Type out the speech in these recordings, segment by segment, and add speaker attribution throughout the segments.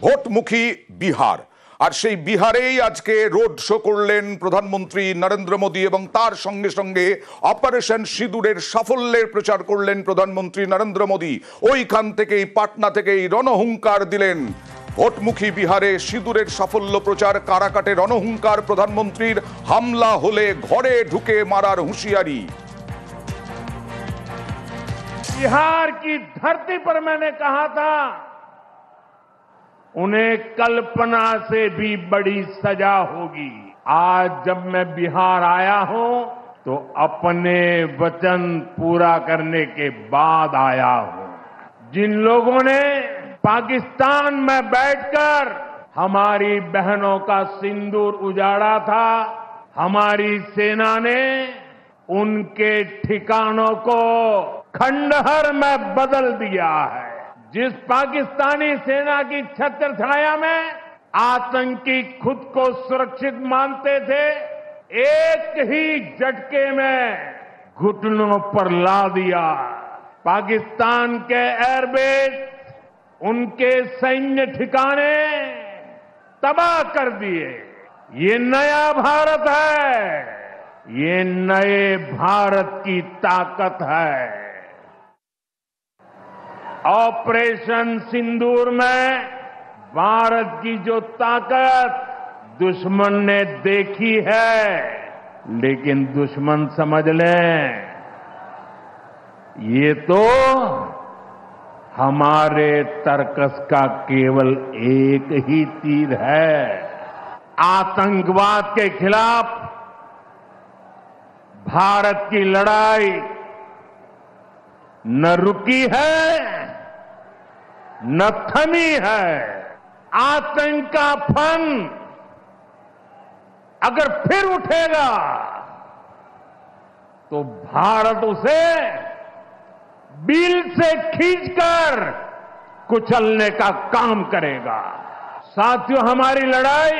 Speaker 1: ভোটমুখী বিহার। আর সেই বিহারেই আজকে road show করলেন প্রধানমন্ত্রী নরেন্দ্র মোদী এবং তার সঙ্গে সঙ্গে অপারেশন সিঁদুরের সাফল্যের প্রচার করলেন প্রধানমন্ত্রী নরেন্দ্র মোদী। ওইখান থেকেই পাটনা থেকেই রণহুঙ্কার দিলেন। ভোটমুখী বিহারে সিঁদুরের সাফল্য প্রচার কারাকাটে রণহুঙ্কার প্রধানমন্ত্রীর, হামলা হলে ঘরে ঢুকে মারার হুঁশিয়ারি।
Speaker 2: बिहार की धरती पर मैंने कहा था उन्हें कल्पना से भी बड़ी सजा होगी। आज जब मैं बिहार आया हूं तो अपने वचन पूरा करने के बाद आया हूं। जिन लोगों ने पाकिस्तान में बैठकर हमारी बहनों का सिंदूर उजाड़ा था, हमारी सेना ने उनके ठिकानों को खंडहर में बदल दिया है। जिस पाकिस्तानी सेना की छत्र छाया में आतंकी खुद को सुरक्षित मानते थे, एक ही झटके में घुटनों पर ला दिया। पाकिस्तान के एयरबेस, उनके सैन्य ठिकाने तबाह कर दिए। ये नया भारत है, ये नए भारत की ताकत है। ऑपरेशन सिंदूर में भारत की जो ताकत दुश्मन ने देखी है, लेकिन दुश्मन समझ लें ये तो हमारे तर्कस का केवल एक ही तीर है। आतंकवाद के खिलाफ भारत की लड़ाई न रुकी है न थमी है। आतंक का फन अगर फिर उठेगा तो भारत उसे बिल से खींचकर कुचलने का काम करेगा। साथियों, हमारी लड़ाई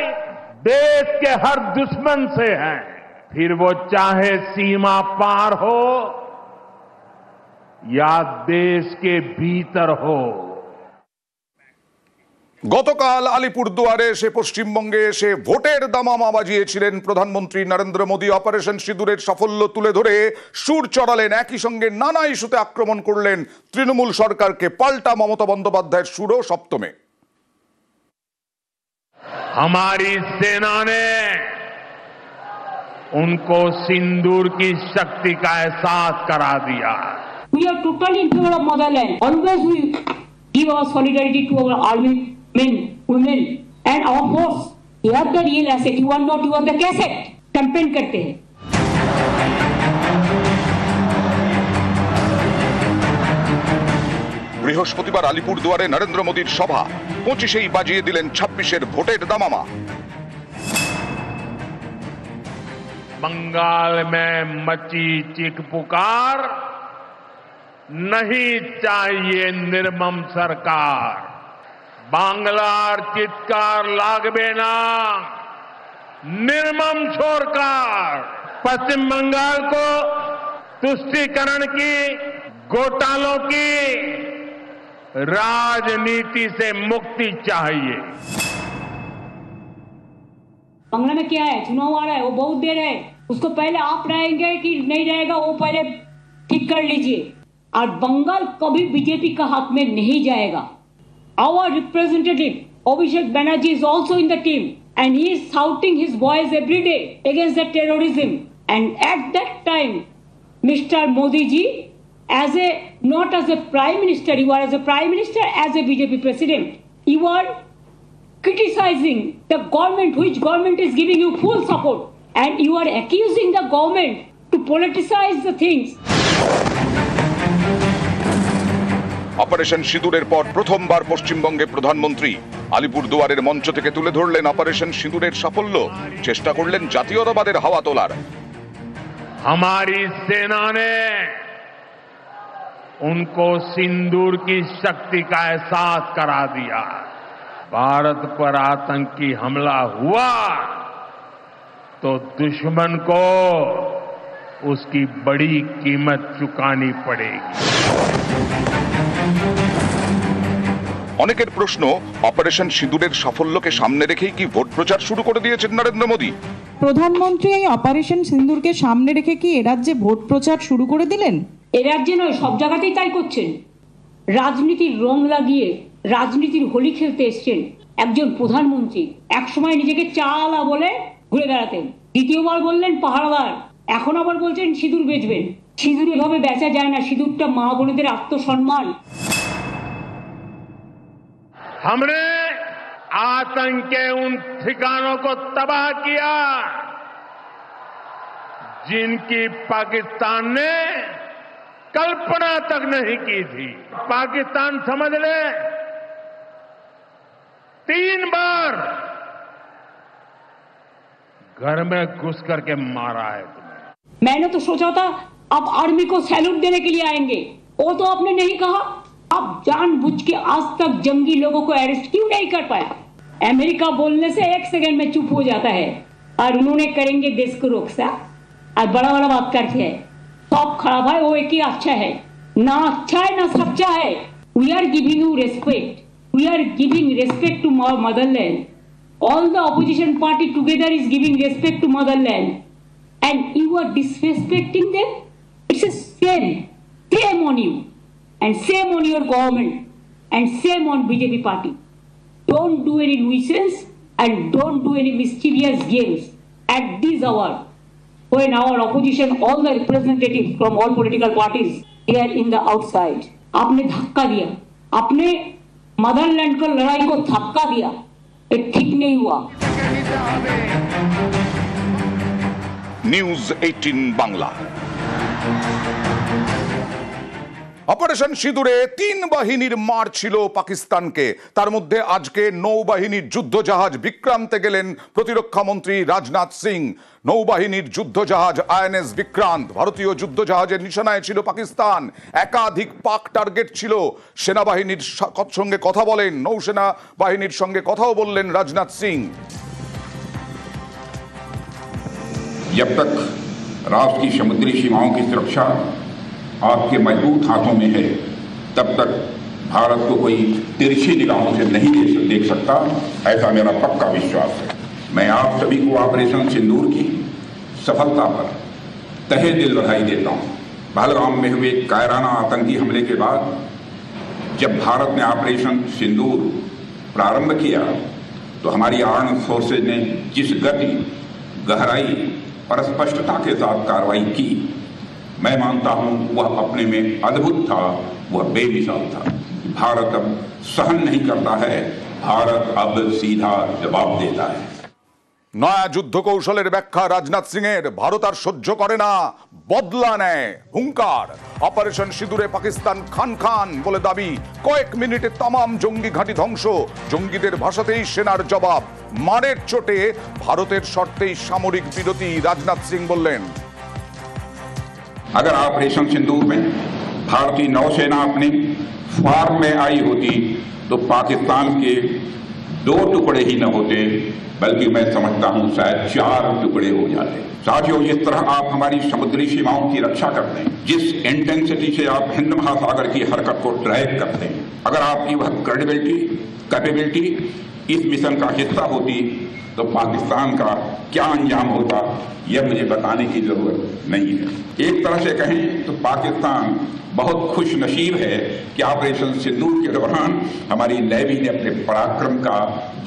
Speaker 2: देश के हर दुश्मन से है, फिर वो चाहे सीमा पार हो या देश के भीतर हो।
Speaker 1: গতকাল আলিপুরদুয়ারে এসে পশ্চিমবঙ্গে এসে ভোটের দামামা বাজিয়েছিলেন প্রধানমন্ত্রী নরেন্দ্র মোদী। অপারেশন সিঁদুরের সাফল্য তুলে ধরে সুর চড়ালেন, একই সঙ্গে নানা ইস্যুতে আক্রমণ করলেন তৃণমূল সরকারকে। পাল্টা মমতা বন্দ্যোপাধ্যায়ের সুরও সপ্তমে।
Speaker 2: हमारी सेना ने उनको सिंदूर की शक्ति का एहसास करा दिया।
Speaker 3: We are totally in favor of motherland. Always we give our solidarity to our army men, women and our force. You are the real asset. You are not. You are the cassette. Campaign करते हैं।
Speaker 1: বৃহস্পতিবার আলিপুরদুয়ারে নরেন্দ্র মোদীর সভা, 25-এই বাজিয়ে দিলেন 26-এর ভোটের দামামা।
Speaker 2: बंगाल में मची चीख पुकार, नहीं चाहिए निर्मम सरकार। बांग्लार चित्कार लागबे ना, निर्मम छोरकार। पश्चिम बंगाल को तुष्टीकरण की, घोटालों की राजनीति से मुक्ति चाहिए।
Speaker 3: बंगला में क्या है, चुनाव आ रहा है, वो बहुत देर है। उसको पहले आप रहेंगे कि नहीं रहेगा वो पहले ठीक कर लीजिए। और बंगाल कभी बीजेपी का हाथ में नहीं जाएगा। Our representative Abhishek Banerjee is also in the team and he is shouting his voice every day against the terrorism. And at that time, Mr. Modi ji, not as a prime minister, you are as a prime minister, as a BJP president, you are criticizing the government, which government is giving you full support, and you are accusing the government to politicize the things.
Speaker 1: Operation সিঁদুরের পর প্রথমবার পশ্চিমবঙ্গে প্রধানমন্ত্রী আলিপুরদুয়ারের মঞ্চ থেকে তুলে ধরলেন operation সিঁদুরের সাফল্য, চেষ্টা করলেন জাতীয়তাবাদের হাওয়া তোলার।
Speaker 2: हमारी सेना ने उनको सिंदूर की शक्ति का एहसास करा दिया। भारत पर आतंकी हमला हुआ तो दुश्मन को उसकी बड़ी कीमत चुकानी पड़ेगी।
Speaker 1: অনেকের প্রশ্ন, অপারেশন সিঁদুরের সাফল্যকে সামনে রেখেই কি ভোট প্রচার শুরু করে দিয়েছেন নরেন্দ্র মোদী?
Speaker 4: প্রধানমন্ত্রী এই অপারেশন সিন্দুরকে সামনে রেখে কি এ রাজ্যে ভোট প্রচার শুরু করে দিলেন?
Speaker 3: এ রাজ্যে নয়, সব জায়গাতেই তাই করছেন। রাজনীতির রং লাগিয়ে রাজনীতির হোলি খেলতে এসছেন একজন প্রধানমন্ত্রী। এক সময় নিজেকে চালা বলে ঘুরে বেড়াতেন, দ্বিতীয়বার বললেন পাহারাদার, এখন আবার বলছেন সিঁদুর বেচবেন। সিঁদুর এভাবে বেচা যায় না, সিঁদুরটা মা বোনেদের আত্মসম্মান।
Speaker 2: हमने आतंक के उन ठिकानों को तबाह किया जिनकी पाकिस्तान ने कल्पना तक नहीं की थी। पाकिस्तान समझ ले 3 बार घर में घुस करके मारा है तुम्हें।
Speaker 3: मैंने तो सोचा था आप आर्मी को सैल्यूट देने के लिए आएंगे, वो तो आपने नहीं कहा। आप जानबूझ के आज तक जंगी लोगों को अरेस्ट क्यों नहीं कर पाया? अमेरिका बोलने से 1 सेकंड में चुप हो जाता है, और उन्होंने करेंगे देश को रक्षा, और बड़ा बड़ा बात करते हैं। सब खराब है, वो एक ही अच्छा है, ना अच्छा है ना सच्चा है। We are giving you respect, we are giving respect to our motherland. All the opposition party together is giving respect to motherland, and you are disrespecting them. It's a shame on you, and shame on your government, and shame on BJP party. Don't do any nuisance and don't do any mischievous games at this hour when our opposition, all the representatives from all political parties, they are in the outside. आपने धक्का दिया, आपने Motherland को लड़ाई को धक्का दिया, ये ठीक नहीं हुआ।
Speaker 1: নিউজ 18 বাংলা। অপারেশন সিঁদুরে 3 বাহিনীর মার ছিল পাকিস্তানকে। তার মধ্যে আজকে নৌবাহিনীর যুদ্ধজাহাজ বিক্রান্তে গেলেন প্রতিরক্ষা মন্ত্রী রাজনাথ সিং। নৌবাহিনীর যুদ্ধজাহাজ আইএনএস বিক্রান্ত ভারতীয় যুদ্ধজাহাজের নিশানায় ছিল পাকিস্তান। একাধিক পাক টার্গেট ছিল। সেনাবাহিনীর সঙ্গে কথা বলেন, নৌসেনা বাহিনীর সঙ্গে কথাও বললেন রাজনাথ সিং।
Speaker 5: जब तक राष्ट्र की समुद्री सीमाओं की सुरक्षा आपके मजबूत हाथों में है, तब तक भारत को कोई तिरछी निगाहों से नहीं देख सकता, ऐसा मेरा पक्का विश्वास है। मैं आप सभी को ऑपरेशन सिंदूर की सफलता पर तहे दिल बधाई देता हूँ। पहलगाम में हुए कायराना आतंकी हमले के बाद जब भारत ने ऑपरेशन सिंदूर प्रारंभ किया, तो हमारी आर्म्ड फोर्सेज ने जिस गति, गहराई और स्पष्टता के साथ कार्रवाई की, मैं मानता हूं वह अपने में अद्भुत था, वह बेमिसाल था। भारत अब सहन नहीं करता है, भारत अब सीधा जवाब देता है।
Speaker 1: নয়া যুদ্ধ কৌশলের ব্যাখ্যা রাজনাথ সিং এর। ভারত আর সহ্য করে না, বদলা নেয় হুঙ্কার। অপারেশন সিঁদুরে পাকিস্তান খান খান বলে দাবি। কয়েক মিনিটে তামাম জঙ্গি ঘাঁটি ধ্বংস। জঙ্গিদের ভাষাতেই সেনার জবাব। মারের চোটে ভারতের শর্তেই সামরিক বিরতি। রাজনাথ সিং বললেন,
Speaker 5: अगर ऑपरेशन सिंदूर में भारतीय नौसेना अपनी फॉर्म में आई होती तो पाकिस्तान के 2 टुकड़े ही न होते, बल्कि मैं समझता हूं शायद 4 टुकड़े हो जाते। साथियों, जिस तरह आप हमारी समुद्री सीमाओं की रक्षा करते हैं, जिस इंटेंसिटी से आप हिंद महासागर की हरकत को ट्रैक करते हैं, अगर आपकी वह क्रेडिबिलिटी, कैपेबिलिटी इस मिशन का हिस्सा होती तो पाकिस्तान का क्या अंजाम होता, यह मुझे बताने की जरूरत नहीं है। एक तरह से कहें तो पाकिस्तान बहुत खुश नसीब है कि ऑपरेशन सिंदूर के दौरान हमारी नेवी ने अपने पराक्रम का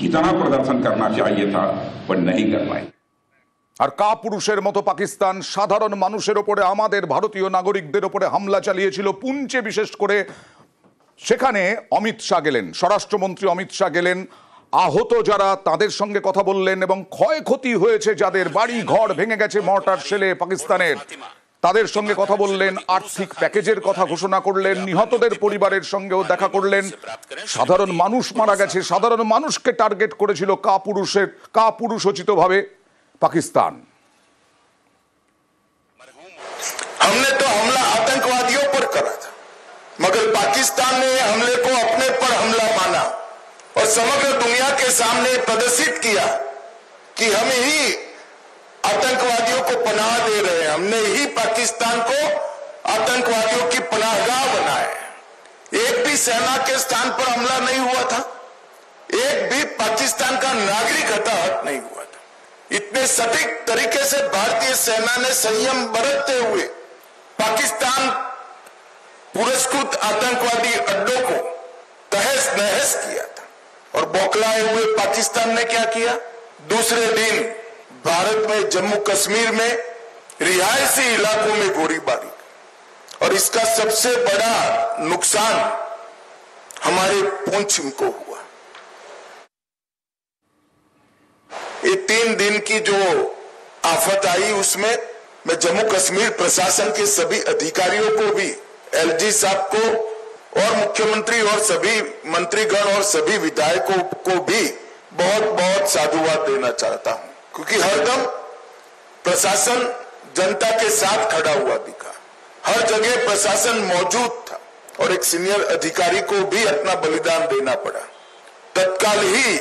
Speaker 5: जितना प्रदर्शन करना चाहिए था वह नहीं कर पाई।
Speaker 1: আর কাপুরুষের মতো পাকিস্তান সাধারণ মানুষের ওপরে, আমাদের ভারতীয় নাগরিকদের ওপরে হামলা চালিয়েছিল পুঞ্চে। বিশেষ করে সেখানে অমিত শাহ গেলেন, স্বরাষ্ট্রমন্ত্রী অমিত শাহ গেলেন। আহত যারা তাদের সঙ্গে কথা বললেন এবং ক্ষয়ক্ষতি হয়েছে যাদের, বাড়ি ঘর ভেঙে গেছে মর্টার শেলে পাকিস্তানের, তাদের সঙ্গে কথা বললেন। আর্থিক প্যাকেজের কথা ঘোষণা করলেন। নিহতদের পরিবারের সঙ্গেও দেখা করলেন। সাধারণ মানুষ মারা গেছে, সাধারণ মানুষকে টার্গেট করেছিল কাপুরুষোচিতভাবে পাকিস্তান।
Speaker 6: हमने तो हमला आतंकवादियों पर करा था, मगर पाकिस्तान ने हमले को अपने पर हमला माना और समग्र दुनिया के सामने प्रदर्शित किया कि हम ही आतंकवादियों को पनाह दे रहे हैं, हमने ही पाकिस्तान को आतंकवादियों की पनाहगाह बनाया है। एक भी सेना के स्थान पर हमला नहीं हुआ था, एक भी पाकिस्तान का नागरिक हताहत नहीं हुआ था। इतने सटीक तरीके से भारतीय सेना ने संयम बरतते हुए पाकिस्तान पुरस्कृत आतंकवादी अड्डों को तहस नहस किया था। और बौखलाए हुए पाकिस्तान ने क्या किया? दूसरे दिन भारत में जम्मू कश्मीर में रिहायशी इलाकों में गोलीबारी, और इसका सबसे बड़ा नुकसान हमारे पुंछ को हुआ। ये 3 दिन की जो आफत आई उसमें मैं जम्मू कश्मीर प्रशासन के सभी अधिकारियों को भी, एलजी साहब को और मुख्यमंत्री और सभी मंत्रीगण और सभी विधायकों को भी बहुत बहुत साधुवाद देना चाहता हूं, क्योंकि हरदम प्रशासन जनता के साथ खड़ा हुआ दिखा। हर जगह प्रशासन मौजूद था और एक सीनियर अधिकारी को भी अपना बलिदान देना पड़ा। तत्काल ही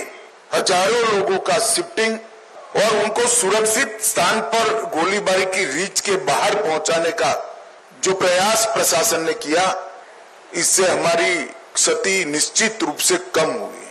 Speaker 6: हजारों लोगों का शिफ्टिंग और उनको सुरक्षित स्थान पर गोलीबारी की रीच के बाहर पहुंचाने का जो प्रयास प्रशासन ने किया, इससे हमारी क्षति निश्चित रूप से कम हुई।